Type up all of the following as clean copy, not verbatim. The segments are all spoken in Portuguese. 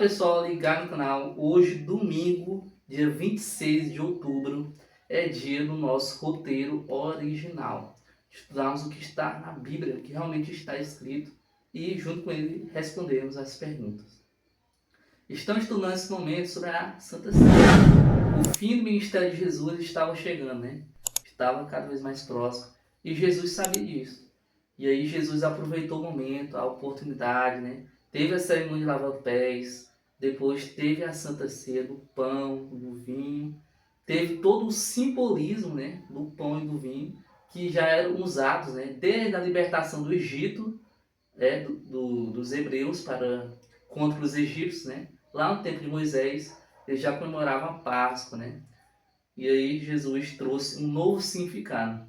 pessoal, ligado no canal. Hoje, domingo, dia 26 de outubro, é dia do nosso roteiro original. Estudamos o que está na Bíblia, o que realmente está escrito, e junto com ele respondemos as perguntas. Estamos estudando esse momento sobre a Santa Ceia. O fim do ministério de Jesus estava chegando, né? Estava cada vez mais próximo, e Jesus sabia disso. E aí Jesus aproveitou o momento, a oportunidade, né? Teve a cerimônia de lavar os pés, depois teve a Santa Ceia do pão, do vinho, teve todo o simbolismo, né, do pão e do vinho, que já eram usados, né, desde a libertação do Egito, dos hebreus contra os egípcios, né? Lá no tempo de Moisés, eles já comemoravam a Páscoa, né? E aí Jesus trouxe um novo significado.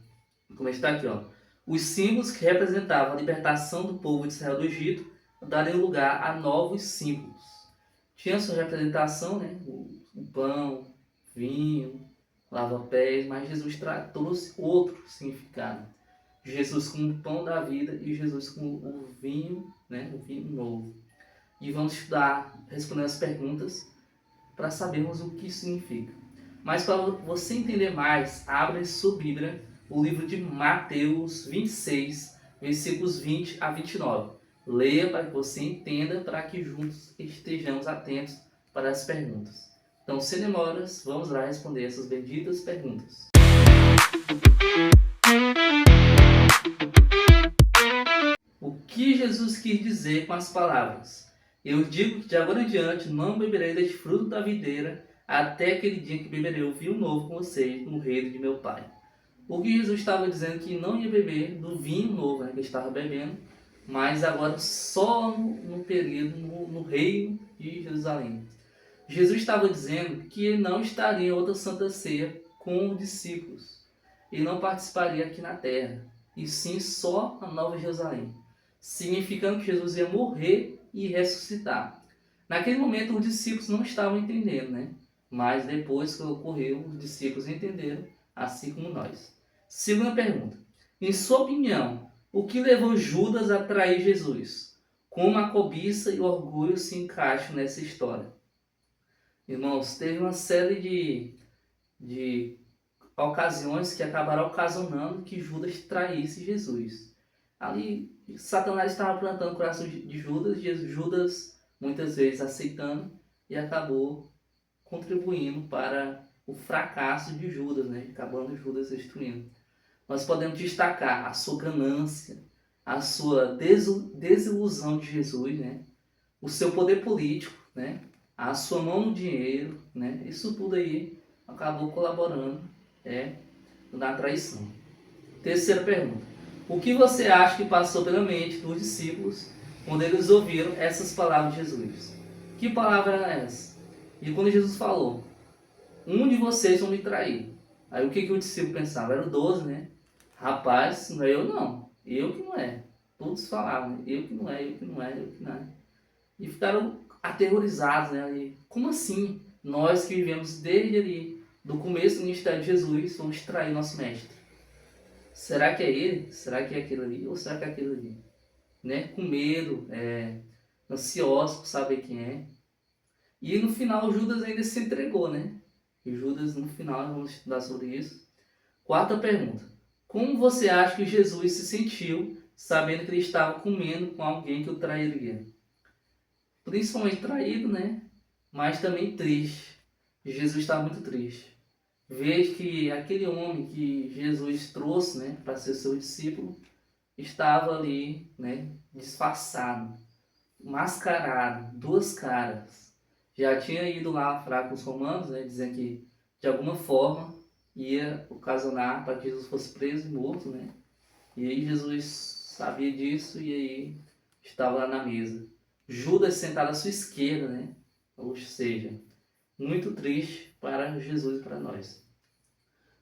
Como está aqui, ó. Os símbolos que representavam a libertação do povo de Israel do Egito dariam lugar a novos símbolos. Tinha sua representação, né? O pão, vinho, lava-pés, mas Jesus trouxe outro significado. Jesus como o pão da vida e Jesus como o vinho, né? O vinho novo. E vamos estudar, respondendo as perguntas, para sabermos o que isso significa. Mas para você entender mais, abra sua Bíblia, o livro de Mateus 26, versículos 20 a 29. Leia para que você entenda, para que juntos estejamos atentos para as perguntas. Então, sem demoras, vamos lá responder essas benditas perguntas. O que Jesus quis dizer com as palavras: eu digo que de agora em diante não beberei deste fruto da videira, até aquele dia que beberei o vinho novo com vocês no reino de meu Pai. O que Jesus estava dizendo que não ia beber do vinho novo, né, que ele estava bebendo, mas agora só no período, no reino de Jerusalém. Jesus estava dizendo que ele não estaria em outra Santa Ceia com os discípulos. Ele não participaria aqui na terra, e sim só na Nova Jerusalém, significando que Jesus ia morrer e ressuscitar. Naquele momento os discípulos não estavam entendendo, né? Mas depois que ocorreu, os discípulos entenderam, assim como nós. Segunda pergunta: em sua opinião, o que levou Judas a trair Jesus? Como a cobiça e o orgulho se encaixam nessa história? Irmãos, teve uma série de ocasiões que acabaram ocasionando que Judas traísse Jesus. Ali, Satanás estava plantando o coração de Judas, e Judas muitas vezes aceitando, e acabou contribuindo para o fracasso de Judas, né? Acabando Judas destruindo. Nós podemos destacar a sua ganância, a sua desilusão de Jesus, né? O seu poder político, né? A sua mão no dinheiro, né? Isso tudo aí acabou colaborando, na traição. Terceira pergunta: o que você acha que passou pela mente dos discípulos quando eles ouviram essas palavras de Jesus? Que palavra era essa? E quando Jesus falou: um de vocês vão me trair. Aí o que o discípulo pensava? Era o 12, né? Rapaz, não é eu não. Eu que não é. Todos falavam, né? Eu que não é, eu que não é, eu que não é. E ficaram aterrorizados, né? Ali. Como assim? Nós que vivemos desde ali, do começo do ministério de Jesus, vamos trair nosso mestre. Será que é ele? Será que é aquilo ali? Ou será que é aquilo ali? Né? Com medo, ansiosos por saber quem é. E no final Judas ainda se entregou, né? E Judas, no final, vamos estudar sobre isso. Quarta pergunta: como você acha que Jesus se sentiu sabendo que ele estava comendo com alguém que o trairia? Principalmente traído, né? Mas também triste. Jesus estava muito triste. Ver que aquele homem que Jesus trouxe, né, para ser seu discípulo, estava ali, né, disfarçado, mascarado, duas caras. Já tinha ido lá falar com os romanos, né, dizendo que de alguma forma ia ocasionar para que Jesus fosse preso e morto, né? E aí Jesus sabia disso e aí estava lá na mesa. Judas sentado à sua esquerda, né? Ou seja, muito triste para Jesus e para nós.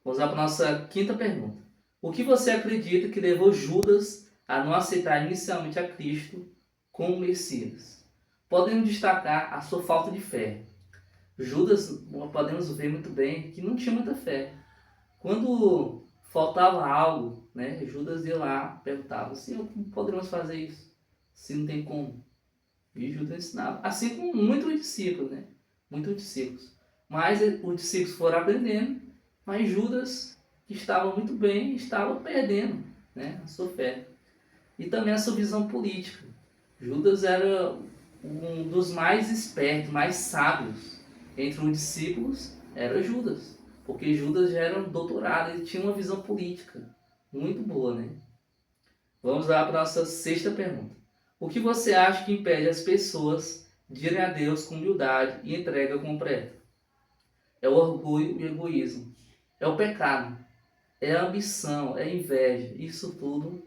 Vamos lá para a nossa quinta pergunta. O que você acredita que levou Judas a não aceitar inicialmente a Cristo como Messias? Podemos destacar a sua falta de fé. Judas, podemos ver muito bem que não tinha muita fé. Quando faltava algo, né, Judas ia lá, perguntava: Senhor, como poderemos fazer isso? Se não tem como. E Judas ensinava. Assim como muitos discípulos, né? Muitos discípulos. Mas os discípulos foram aprendendo, mas Judas, que estava muito bem, estava perdendo, né, a sua fé. E também a sua visão política. Judas era um dos mais espertos, mais sábios entre os discípulos, era Judas. Porque Judas já era um doutorado, ele tinha uma visão política muito boa, né? Vamos lá para a nossa sexta pergunta. O que você acha que impede as pessoas de irem a Deus com humildade e entrega completa? É o orgulho e o egoísmo. É o pecado. É a ambição, é a inveja. Isso tudo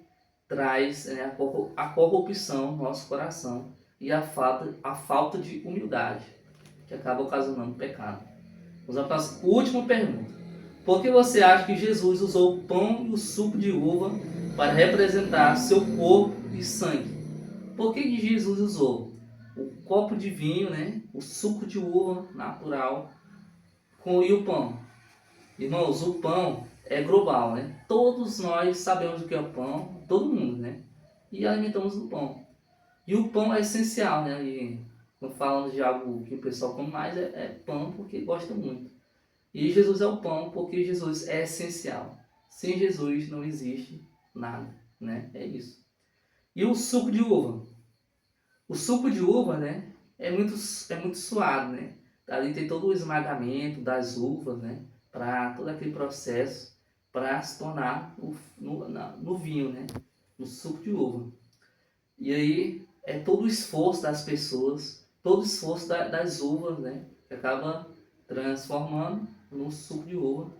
traz, né, a corrupção no nosso coração e a falta de humildade, que acaba ocasionando pecado. Vamos para a nossa última pergunta. Por que você acha que Jesus usou o pão e o suco de uva para representar seu corpo e sangue? Por que Jesus usou o copo de vinho, né, o suco de uva natural e o pão? Irmãos, o pão é global, né? Todos nós sabemos o que é o pão, todo mundo, né? E alimentamos o pão. E o pão é essencial, né? E quando falamos de algo que o pessoal come mais, é pão porque gosta muito. E Jesus é o pão porque Jesus é essencial. Sem Jesus não existe nada, né? É isso. E o suco de uva? O suco de uva, né? É muito suado, né? Ali tem todo o esmagamento das uvas, né? Para todo aquele processo para se tornar no vinho, né? No suco de uva. E aí é todo o esforço das pessoas, todo o esforço das uvas, né? Que acaba transformando no suco de uva.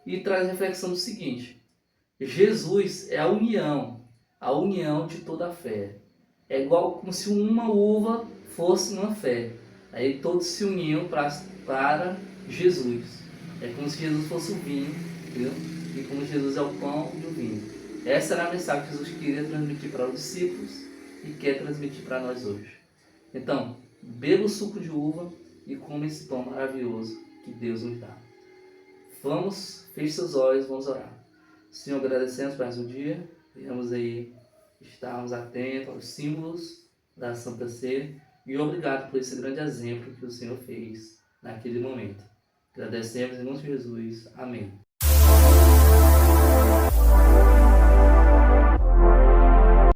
E traz a reflexão do seguinte: Jesus é a união de toda a fé. É igual como se uma uva fosse uma fé. Aí todos se uniam para Jesus. É como se Jesus fosse o vinho, entendeu? E como Jesus é o pão e o vinho. Essa era a mensagem que Jesus queria transmitir para os discípulos e quer transmitir para nós hoje. Então, beba o suco de uva e coma esse pão maravilhoso que Deus nos dá. Vamos, feche seus olhos, vamos orar. Senhor, agradecemos mais um dia. Venhamos aí estarmos atentos aos símbolos da Santa Ceia. E obrigado por esse grande exemplo que o Senhor fez naquele momento. Agradecemos em nome de Jesus. Amém.